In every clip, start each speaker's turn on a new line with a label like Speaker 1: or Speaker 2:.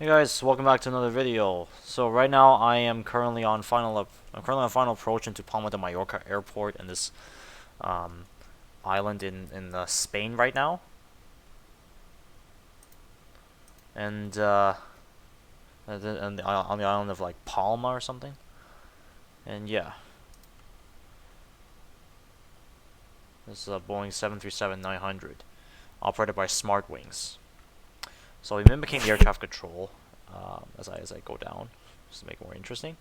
Speaker 1: Hey guys, welcome back to another video. So right now I'm currently on final approach into Palma de Mallorca airport in this um, island in Spain right now, and on the island of like Palma or something. And yeah, this is a Boeing 737-900 operated by Smart Wings. So we're mimicking the air traffic control as I go down, just to make it more interesting.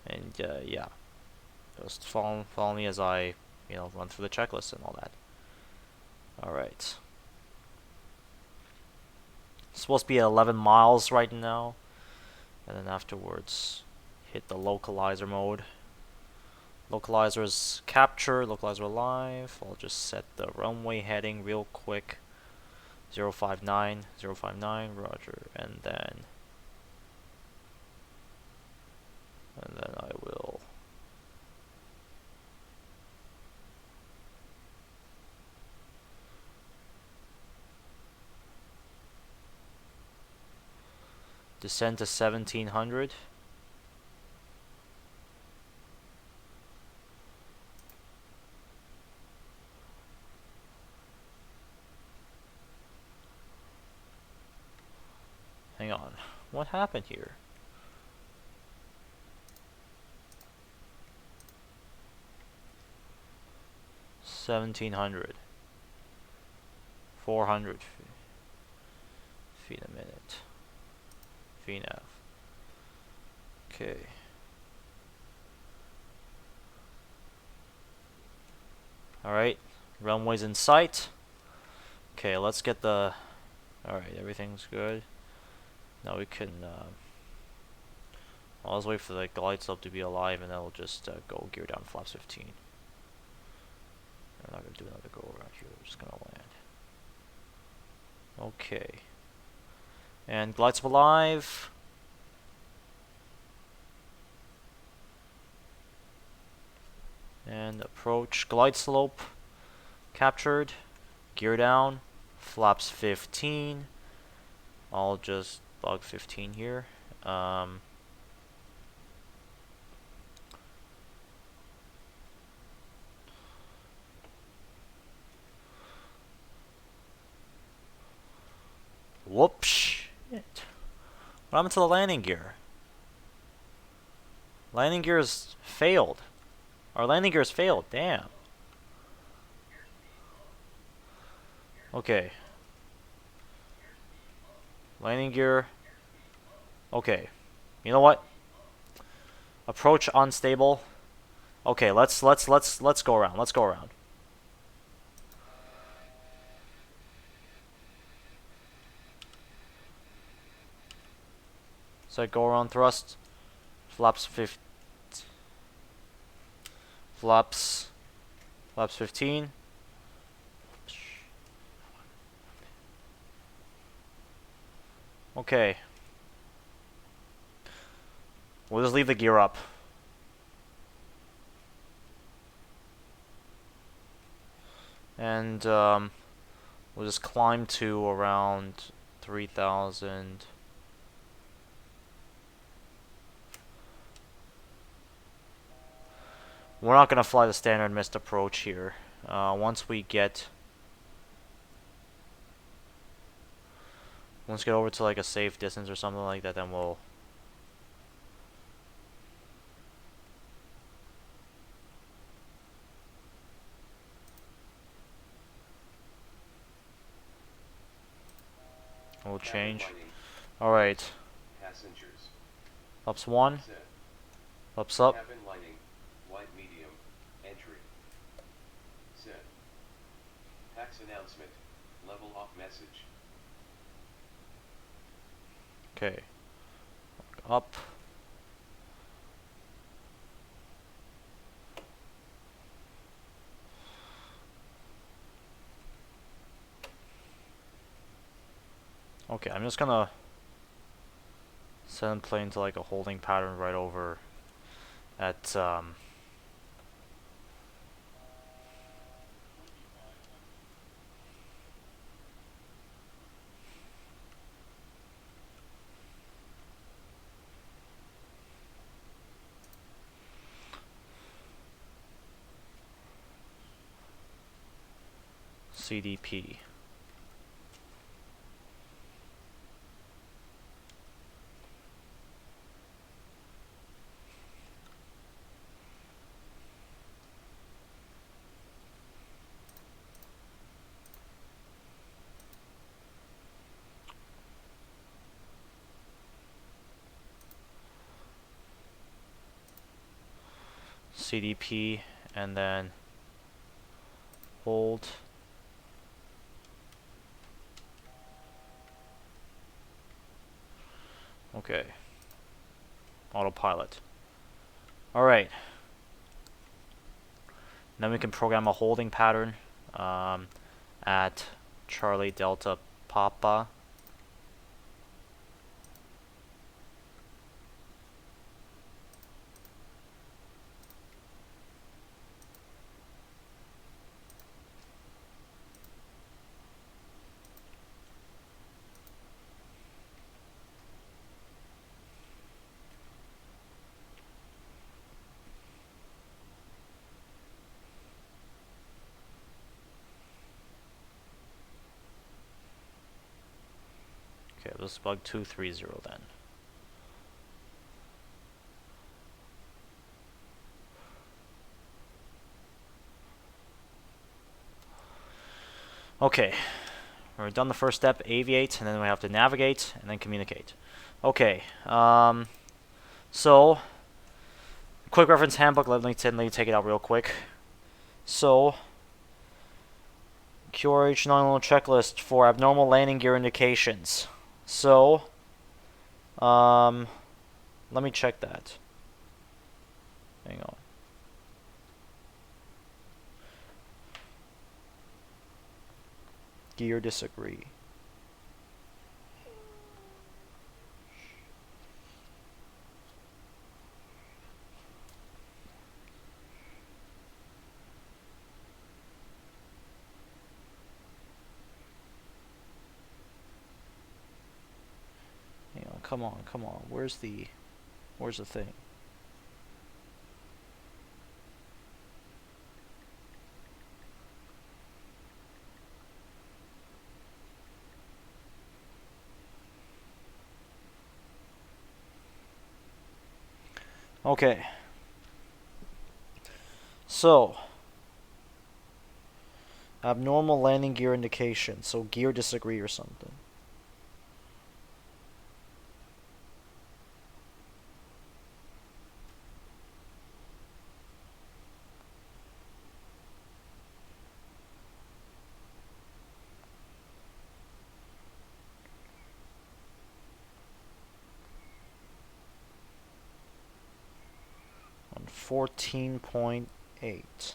Speaker 1: And yeah. Just follow me as I, run through the checklist and all that. Alright. It's supposed to be at 11 miles right now. And then afterwards, hit the localizer mode. Localizer is captured, localizer alive. I'll just set the runway heading real quick. 059, 059, roger. And then I will descend to 1700. Hang on. What happened here? $1,700. 400 feet a minute. VNAV. Okay. Alright. Runway's in sight. Okay, let's get the... Alright, everything's good. Now we can... I'll just wait for the glide slope to be alive and then we'll just go gear down flaps 15. We're not going to do another go around here. We're just going to land. Okay. And glide slope alive. And approach glide slope captured. Gear down. Flaps 15. I'll just bug 15 here. Whoops. Shit. What happened to the landing gear? Landing gear's failed. Our landing gear's failed. Damn. Okay. Landing gear. Okay. You know what? Approach unstable. Okay, let's go around. Let's go around. So go around thrust. Flaps 15. Okay. We'll just leave the gear up. And we'll just climb to around 3,000. We're not gonna fly the standard missed approach here. Once we get over to like a safe distance or something like that, then we'll change. All right. Ups 1. Ups up.
Speaker 2: Tax announcement. Level off message.
Speaker 1: Okay. Up. Okay, I'm just gonna send plane to like a holding pattern right over at CDP. CDP, and then hold. Okay. Autopilot. Alright. Then we can program a holding pattern at Charlie Delta Papa. Okay, this is bug 230 then. Okay, we're done the first step, aviate, and then we have to navigate and then communicate. Okay, so quick reference handbook. Let me take it out real quick. So QRH non-linear checklist for abnormal landing gear indications. So let me check that. Hang on. Gear disagree. Hang on, come on. Where's the thing? Okay. So, abnormal landing gear indication. So gear disagree or something. On 14.8.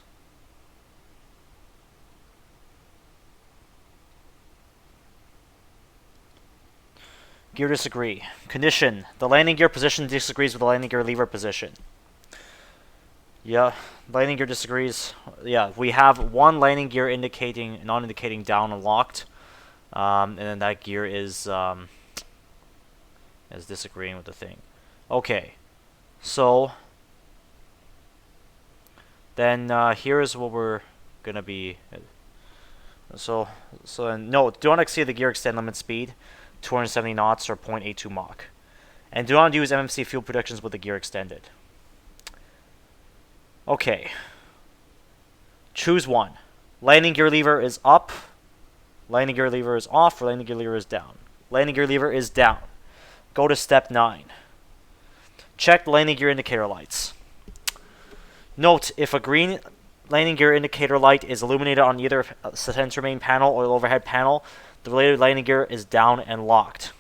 Speaker 1: Gear disagree. Condition. The landing gear position disagrees with the landing gear lever position. Yeah, landing gear disagrees. Yeah, we have one landing gear indicating, not indicating down and locked. And then that gear is disagreeing with the thing. Okay. So then here is what we're gonna be. So then, no, do not exceed the gear extend limit speed, 270 knots or 0.82 Mach, and do not use MMC fuel predictions with the gear extended. Okay. Choose one. Landing gear lever is up. Landing gear lever is off. Or landing gear lever is down. Landing gear lever is down. Go to step 9. Check landing gear indicator lights. Note, if a green landing gear indicator light is illuminated on either sensor main panel or the overhead panel, the related landing gear is down and locked.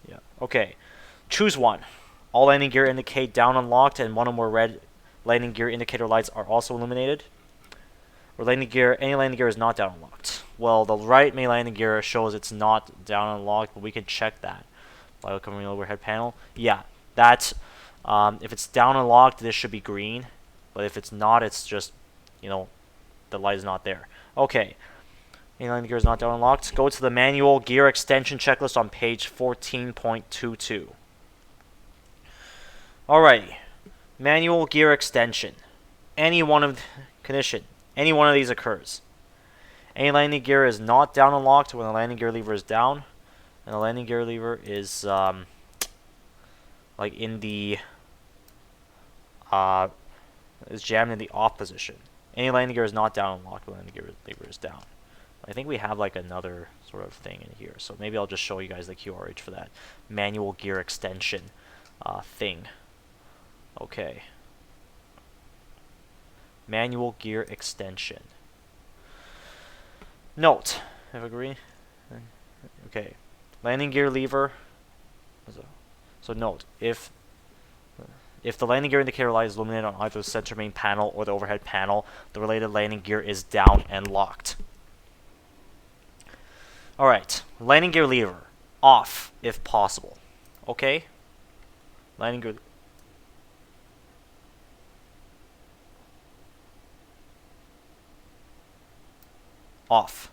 Speaker 1: Yeah. Okay. Choose one. All landing gear indicate down and locked, and one or more red landing gear indicator lights are also illuminated. Or any landing gear is not down and locked. Well, the right main landing gear shows it's not down and locked, but we can check that by coming on the overhead panel. Yeah, that's if it's down and locked, this should be green, but if it's not, it's just, the light is not there. Okay, main landing gear is not down and locked. Go to the manual gear extension checklist on page 14.22. Alrighty, manual gear extension. Any one of these occurs. Any landing gear is not down and locked when the landing gear lever is down, and the landing gear lever is like in the is jammed in the off position. Any landing gear is not down and locked when the landing gear lever is down. I think we have like another sort of thing in here, so maybe I'll just show you guys the QRH for that manual gear extension thing. Okay. Manual gear extension. Note, have I agree? Okay, landing gear lever. So note, if the landing gear indicator light is illuminated on either the center main panel or the overhead panel, the related landing gear is down and locked. Alright, landing gear lever off if possible. Okay? Landing gear off.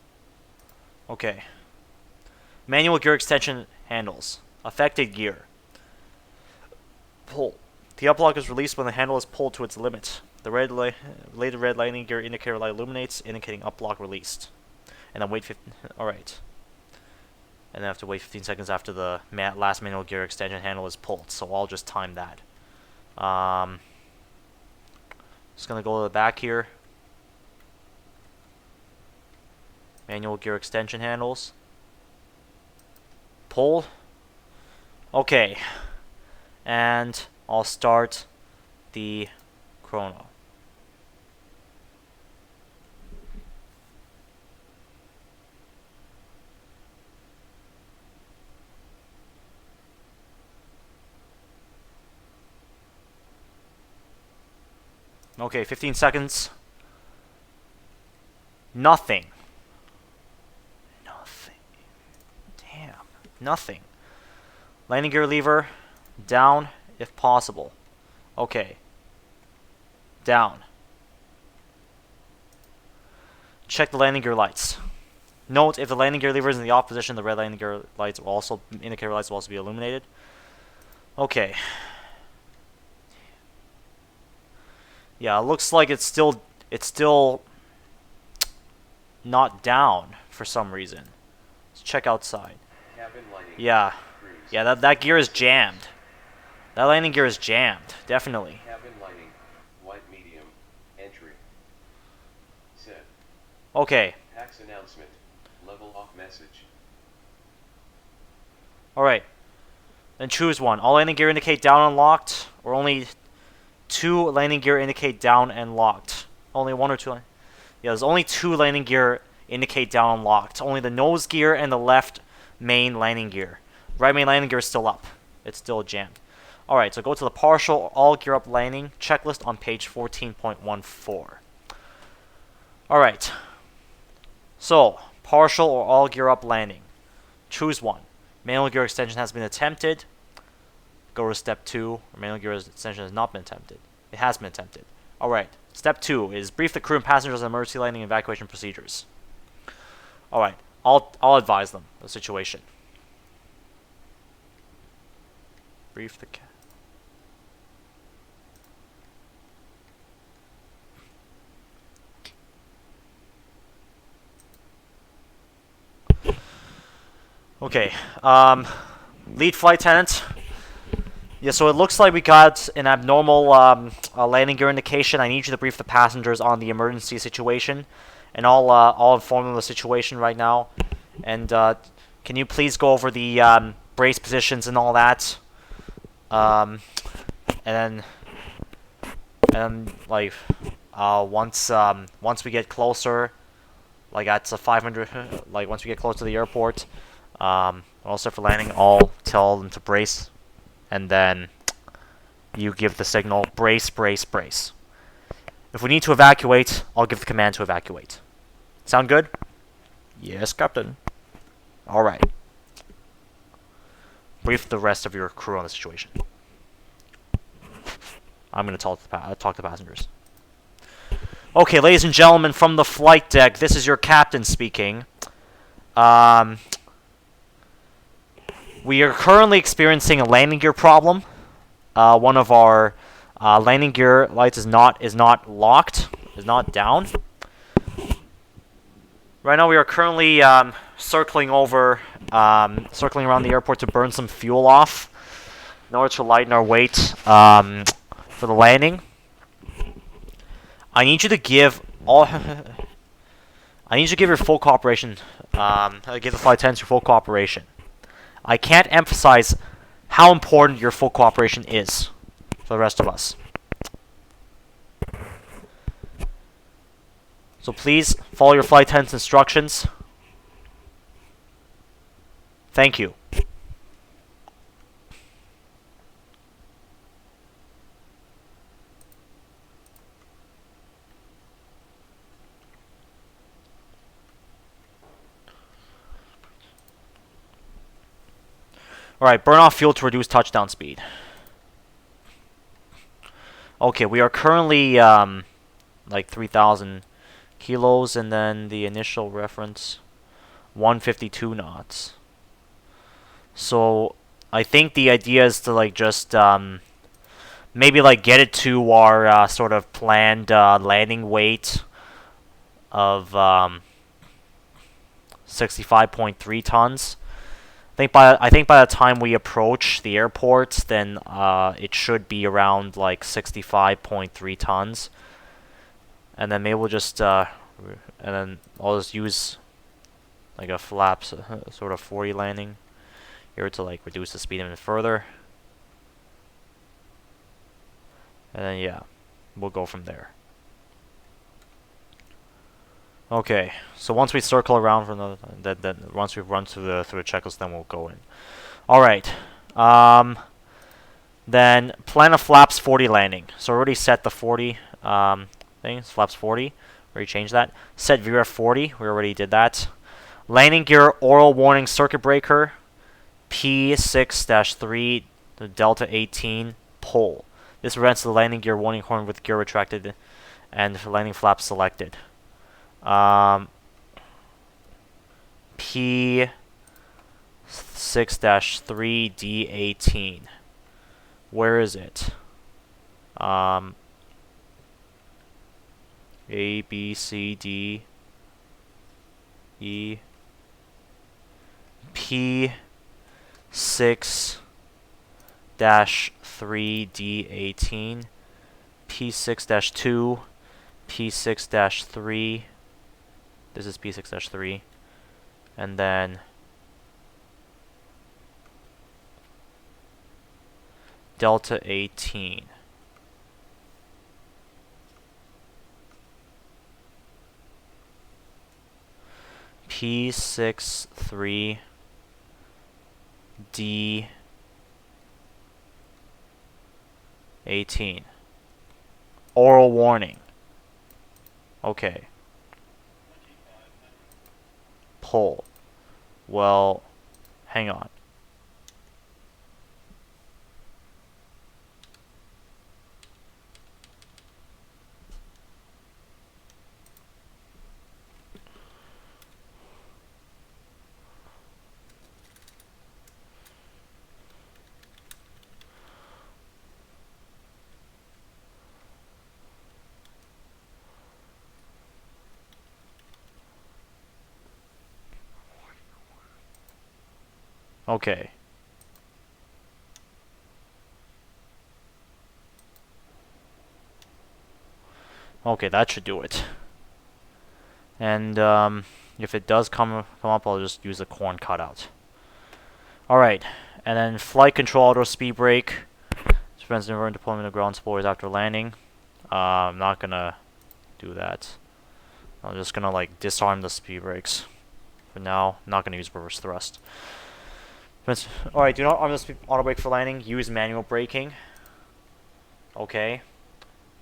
Speaker 1: Okay. Manual gear extension handles. Affected gear. Pull. The up lock is released when the handle is pulled to its limit. The related red landing gear indicator light illuminates, indicating up lock released. And then wait 15. Alright. And then I have to wait 15 seconds after the last manual gear extension handle is pulled. So I'll just time that. Just gonna go to the back here. Manual gear extension handles. Pull. Okay. And I'll start the chrono. Okay, 15 seconds. Nothing. Nothing. Damn. Nothing. Landing gear lever down if possible. Okay. Down. Check the landing gear lights. Note if the landing gear lever is in the off position, the red landing gear lights will also indicator lights will also be illuminated. Okay. Yeah, it looks like it's still not down for some reason. Let's check outside.
Speaker 2: Cabin lighting.
Speaker 1: Yeah.
Speaker 2: Cruise.
Speaker 1: Yeah, that gear is jammed. That landing gear is jammed, definitely.
Speaker 2: Cabin lighting. White medium. Entry. Set.
Speaker 1: Okay.
Speaker 2: Tax announcement. Level off message.
Speaker 1: Alright. Then choose one. All landing gear indicate down and locked, or only 2 landing gear indicate down and locked. Only 1 or 2. Yeah, there's only 2 landing gear indicate down and locked. Only the nose gear and the left main landing gear. Right main landing gear is still up. It's still jammed. Alright, so go to the partial all gear up landing checklist on page 14.14. Alright. So, partial or all gear up landing. Choose one. Manual gear extension has been attempted. Go to step 2. Manual gear extension has not been attempted. It has been attempted. Alright. Step 2 is brief the crew and passengers on emergency landing and evacuation procedures. Alright. I'll advise them the situation. Brief the Okay. Lead flight attendant. Yeah, so it looks like we got an abnormal landing gear indication. I need you to brief the passengers on the emergency situation, and I'll inform them of the situation right now. And can you please go over the brace positions and all that? And then like once we get closer, like at 500, like once we get close to the airport, also for landing, I'll tell them to brace. And then you give the signal, brace, brace, brace. If we need to evacuate, I'll give the command to evacuate. Sound good? Yes, Captain. Alright. Brief the rest of your crew on the situation. I'm going to talk to passengers. Okay, ladies and gentlemen, from the flight deck, this is your captain speaking. We are currently experiencing a landing gear problem. One of our landing gear lights is not locked, is not down. Right now we are currently circling around the airport to burn some fuel off in order to lighten our weight for the landing. I need you to give all. I need you to give your full cooperation. Give the flight attendants your full cooperation. I can't emphasize how important your full cooperation is for the rest of us. So please follow your flight attendant's instructions. Thank you. Alright, burn off fuel to reduce touchdown speed. Okay, we are currently like 3,000 kilos, and then the initial reference 152 knots. So I think the idea is to like just maybe like get it to our sort of planned landing weight of 65.3 tons. I think by the time we approach the airport, then it should be around like 65.3 tons, and then maybe we'll just and then I'll just use like a flaps sort of 40 landing here to like reduce the speed even further, and then yeah, we'll go from there. Okay, so once we circle around from then once we run through the checklist, then we'll go in. All right. Then plan a flaps 40 landing. So already set the 40 thing. Flaps 40. Already changed that. Set VRF 40. We already did that. Landing gear oral warning circuit breaker. P6-3 Delta 18 pull. This prevents the landing gear warning horn with gear retracted and landing flaps selected. P6-3D18. Where is it? A, B, C, D, E. P6-3D18. P6-2. P6-3. This is P6-3. And then Delta 18. P6-3 D18. Oral warning. Okay. Pull. Well, hang on. Okay. Okay, that should do it. And if it does come up, I'll just use a corn cutout. Alright, and then flight control auto speed brake. This prevents the inverted deployment of ground spoilers after landing. I'm not gonna do that. I'm just gonna like disarm the speed brakes. For now, I'm not gonna use reverse thrust. Alright, do not arm the speed auto brake for landing. Use manual braking. Okay.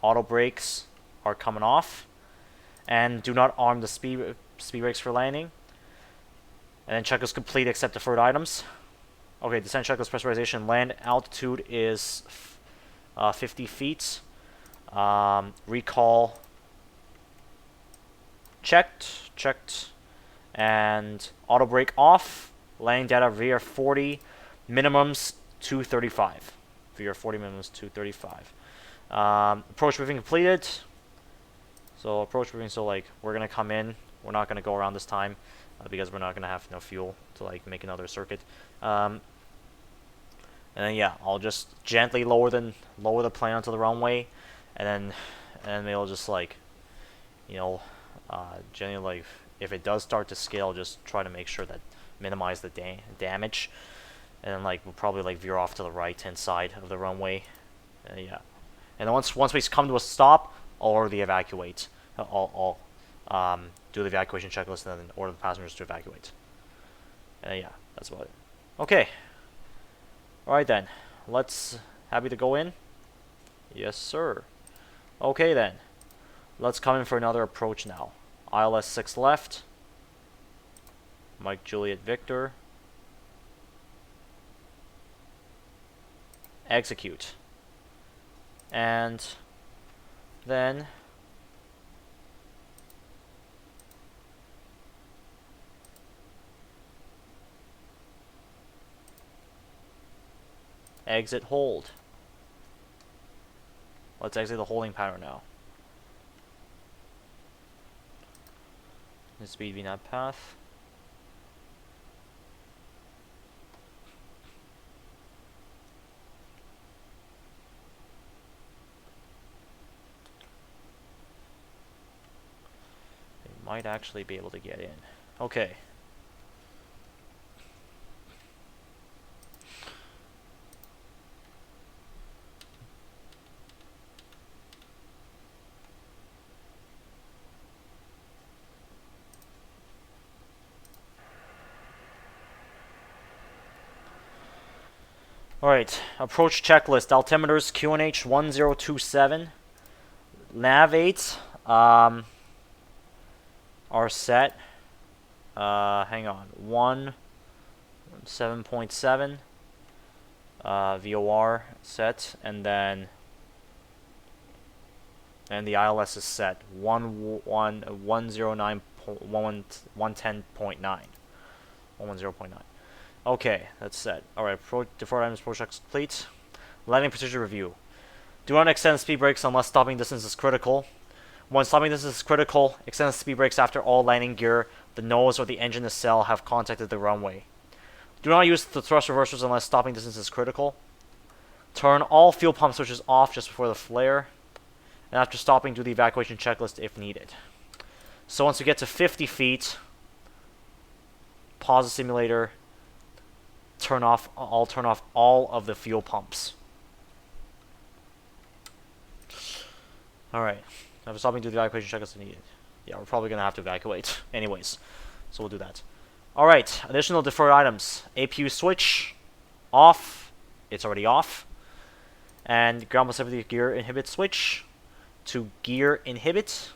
Speaker 1: Auto brakes are coming off. And do not arm the speed brakes for landing. And then checklist complete except deferred items. Okay, descent checklist pressurization. Land altitude is 50 feet. Recall checked. And auto brake off. Landing data VR 40. Minimums 235. VR 40 minimums 235. Approach briefing completed. So approach briefing, so like we're gonna come in We're not gonna go around this time because we're not gonna have enough fuel to like make another circuit. And then yeah, I'll just gently lower the plane onto the runway, and then it'll just like, you know, gently like if it does start to scale, just try to make sure that minimize the damage, and then like we'll probably like veer off to the right hand side of the runway, yeah. And then once we come to a stop, I'll order the evacuate. I'll do the evacuation checklist and then order the passengers to evacuate. Yeah, that's about it. Okay. Alright then, let's, happy to go in? Yes sir. Okay then, let's come in for another approach now. ILS 6 left, Mike Juliet Victor, execute, and then exit hold. Let's exit the holding pattern now. The speed VNAV path. They might actually be able to get in. Okay. Alright, approach checklist. Altimeters QNH 1027. Nav 8 are set. Hang on. 7.7. VOR set. And then the ILS is set. 109.110.9. 110.9. Okay, that's set. Alright, deferred items approach checks complete. Landing procedure review. Do not extend speed brakes unless stopping distance is critical. When stopping distance is critical, extend speed brakes after all landing gear, the nose, or the engine nacelle have contacted the runway. Do not use the thrust reversers unless stopping distance is critical. Turn all fuel pump switches off just before the flare. And after stopping, do the evacuation checklist if needed. So once we get to 50 feet, pause the simulator, turn off all of the fuel pumps. Alright. After stopping, do the evacuation checklist if needed. Yeah, we're probably gonna have to evacuate anyways. So we'll do that. Alright, additional deferred items. APU switch off. It's already off. And ground passivity gear inhibit switch to gear inhibit.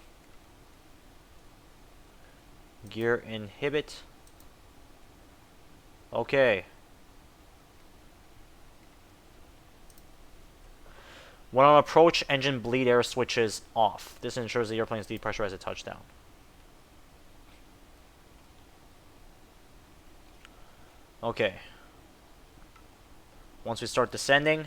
Speaker 1: Gear inhibit. Okay. When on approach, engine bleed air switches off. This ensures the airplane is depressurized at touchdown. Okay. Once we start descending,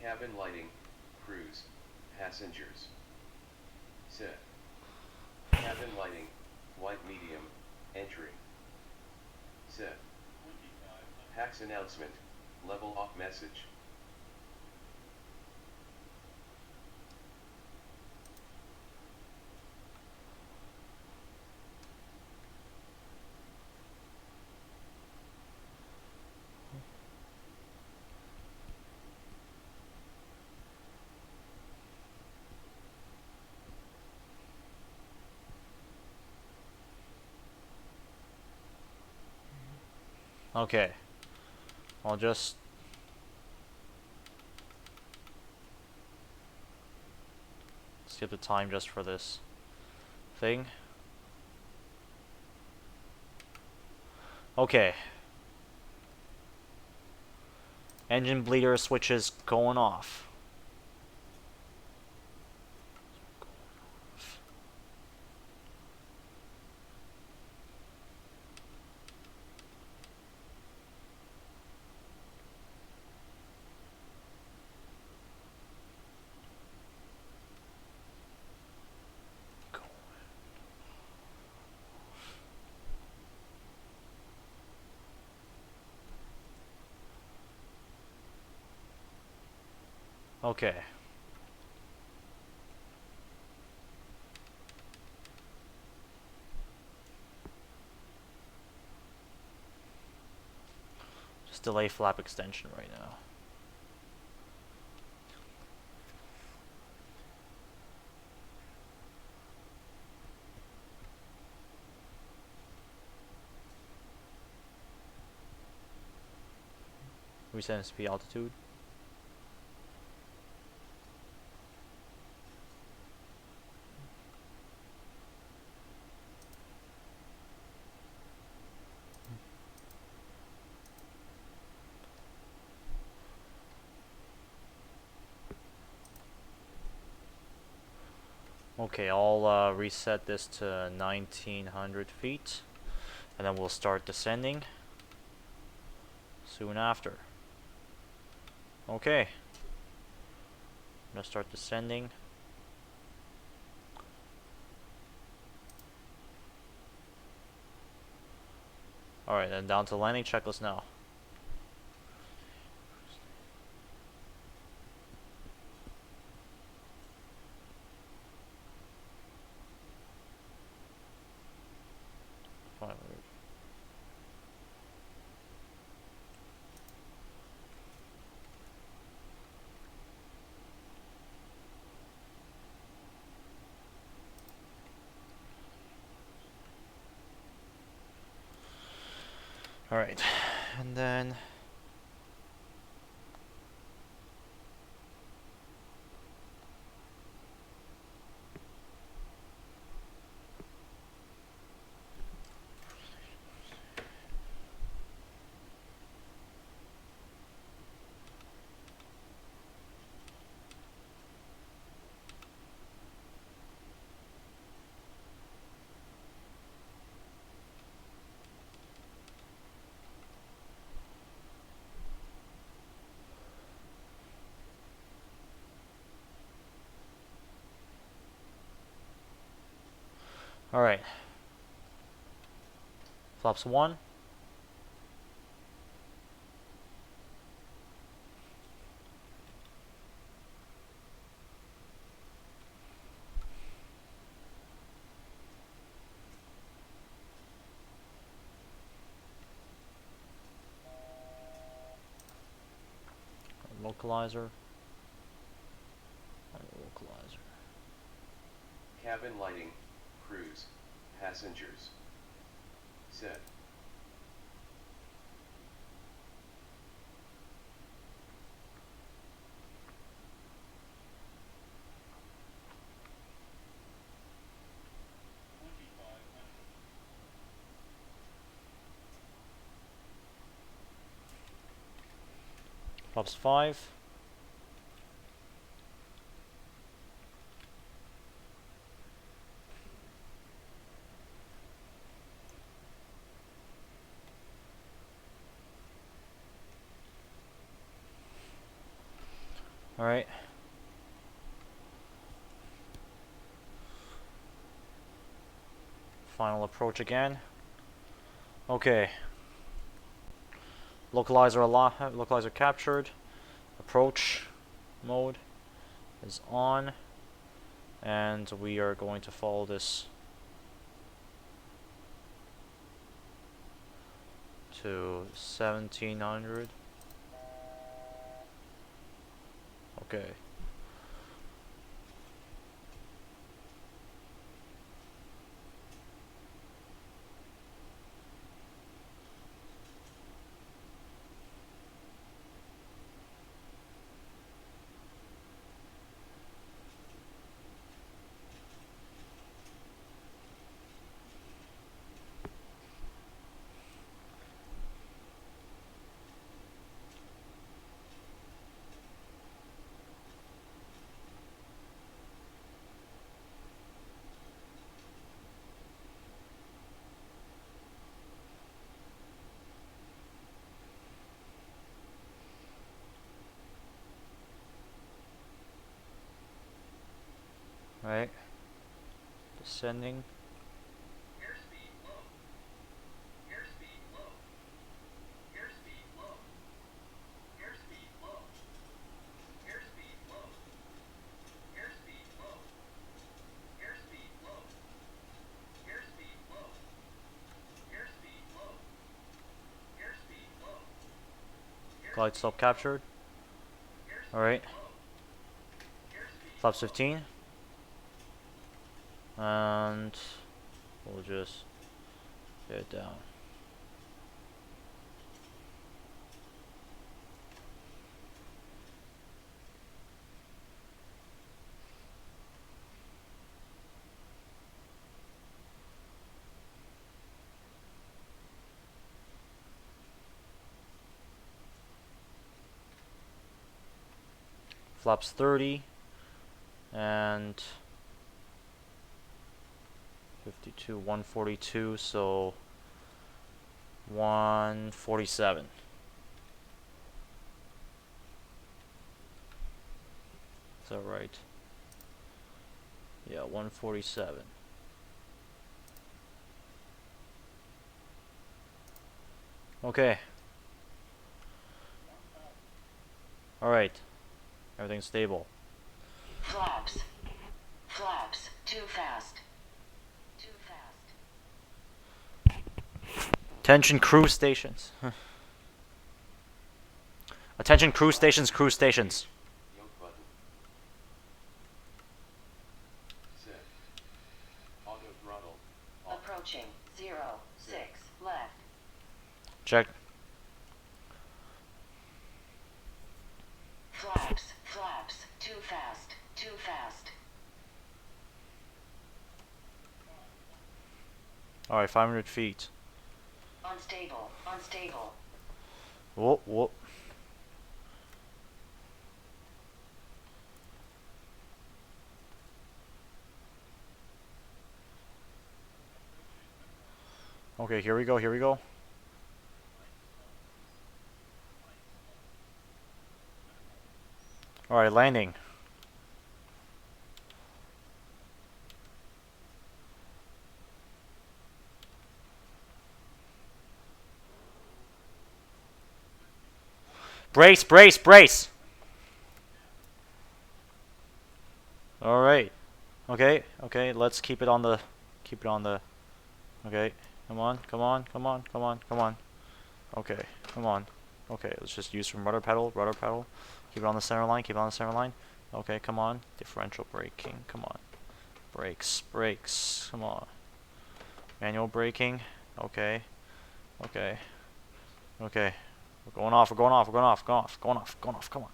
Speaker 2: cabin lighting, cruise, passengers. Set. Cabin lighting, white medium, entry. Set. PAX announcement, level off message.
Speaker 1: okay. I'll just skip the time just for this thing. Okay. Engine bleeder switches going off. Okay. Just delay flap extension right now. Reset speed altitude. Okay, I'll reset this to 1900 feet, and then we'll start descending soon after. Okay, I'm gonna start descending. Alright, then down to landing checklist now. Alright, and then alright. Flaps 1. Localizer. Localizer.
Speaker 2: Cabin lighting, cruise, passengers. Set.
Speaker 1: Flaps 5. Alright. Final approach again. Okay. Localizer captured. Approach mode is on. And we are going to follow this to 1700. Okay. Right. Descending.
Speaker 2: Airspeed low. Airspeed low. Airspeed low. Airspeed low. Airspeed low.
Speaker 1: Glide slope captured. Alright. Flaps 15. And we'll just get it down. Flaps 30 and 52, 142, so 147. Is that right? Yeah, 147. Okay. Alright. Everything's stable.
Speaker 3: Flaps. Flaps. Too fast. Too fast.
Speaker 1: Attention crew stations. Attention crew stations, crew stations.
Speaker 2: Yoke button. Set. Auto throttle. Off.
Speaker 3: Approaching. 0, 6, left.
Speaker 1: Check.
Speaker 3: Flaps. Flaps. Too fast. Too fast.
Speaker 1: Alright, 500 feet.
Speaker 3: Unstable. Unstable.
Speaker 1: Whoop, whoop. Okay, here we go, here we go. Alright, landing. Brace, brace, brace! Alright. Okay, okay, let's keep it on the... Okay, come on, come on, come on, come on, come on. Okay, come on. Okay, let's just use some rudder pedal, rudder pedal. Keep it on the center line, keep it on the center line. Okay, come on. Differential braking, come on. Brakes, brakes, come on. Manual braking, okay. Okay. Okay. We're going off, we're going off, we're going off, going off, going off, going off, come on.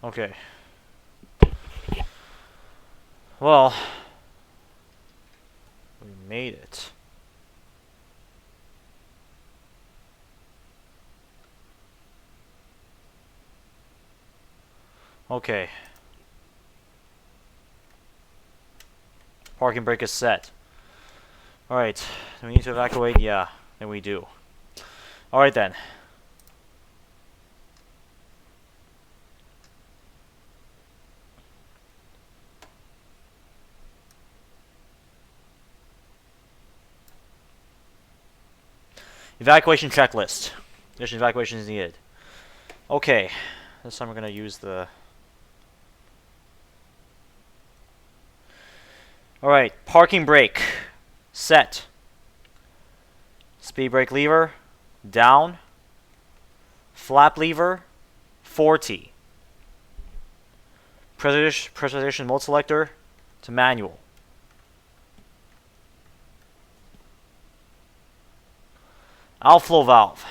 Speaker 1: Okay. Well, we made it. Okay. Parking brake is set. Alright. Do we need to evacuate? Yeah, then we do. Alright then. Evacuation checklist. Additional evacuation is needed. Okay. This time we're going to use the... Alright. Parking brake. Set. Speed brake lever. Down. Flap lever. 40. Pressurization mode selector to manual. Outflow valve.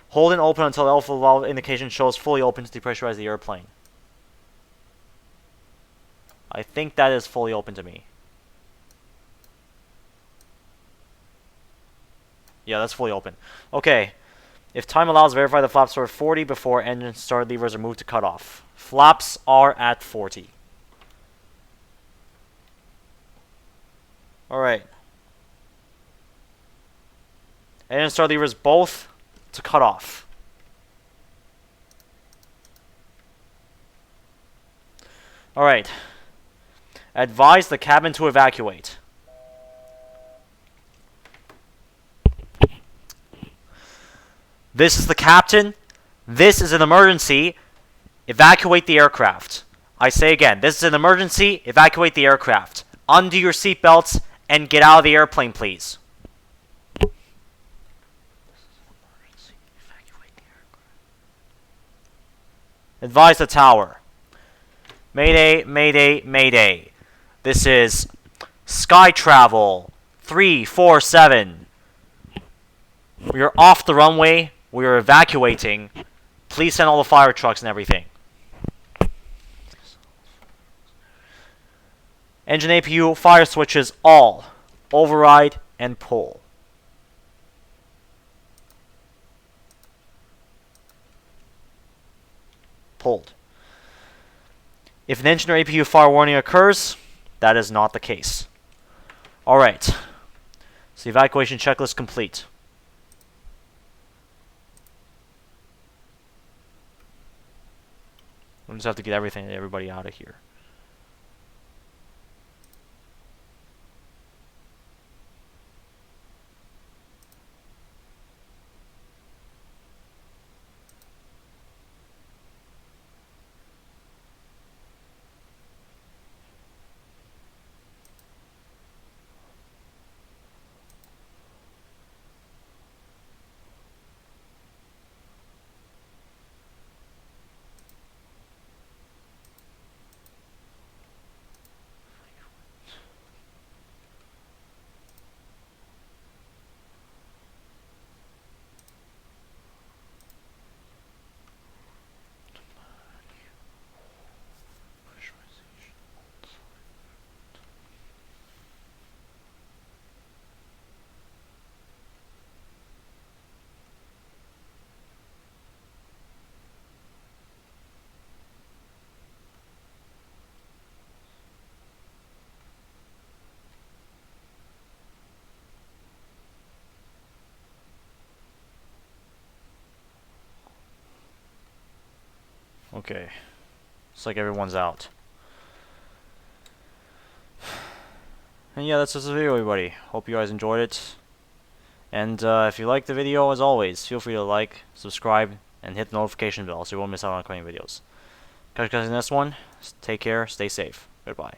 Speaker 1: Hold and open until the outflow valve indication shows fully open to depressurize the airplane. I think that is fully open to me. Yeah, that's fully open. Okay. If time allows, verify the flaps are at 40 before engine start levers are moved to cutoff. Flaps are at 40. Alright. Engine start levers both to cutoff. Alright. Advise the cabin to evacuate. This is the captain. This is an emergency. Evacuate the aircraft. I say again, this is an emergency. Evacuate the aircraft. Undo your seatbelts and get out of the airplane, please. Advise the tower. Mayday, mayday, mayday. This is Sky Travel 347. We are off the runway. We are evacuating. Please send all the fire trucks and everything. Engine APU fire switches all. Override and pull. Pulled. If an engine or APU fire warning occurs, that is not the case. Alright. So evacuation checklist complete. We just have to get everybody out of here. Okay. Looks like everyone's out. And yeah, that's just the video, everybody. Hope you guys enjoyed it. And if you liked the video, as always, feel free to like, subscribe, and hit the notification bell so you won't miss out on upcoming videos. Catch you guys in the next one. Take care, stay safe. Goodbye.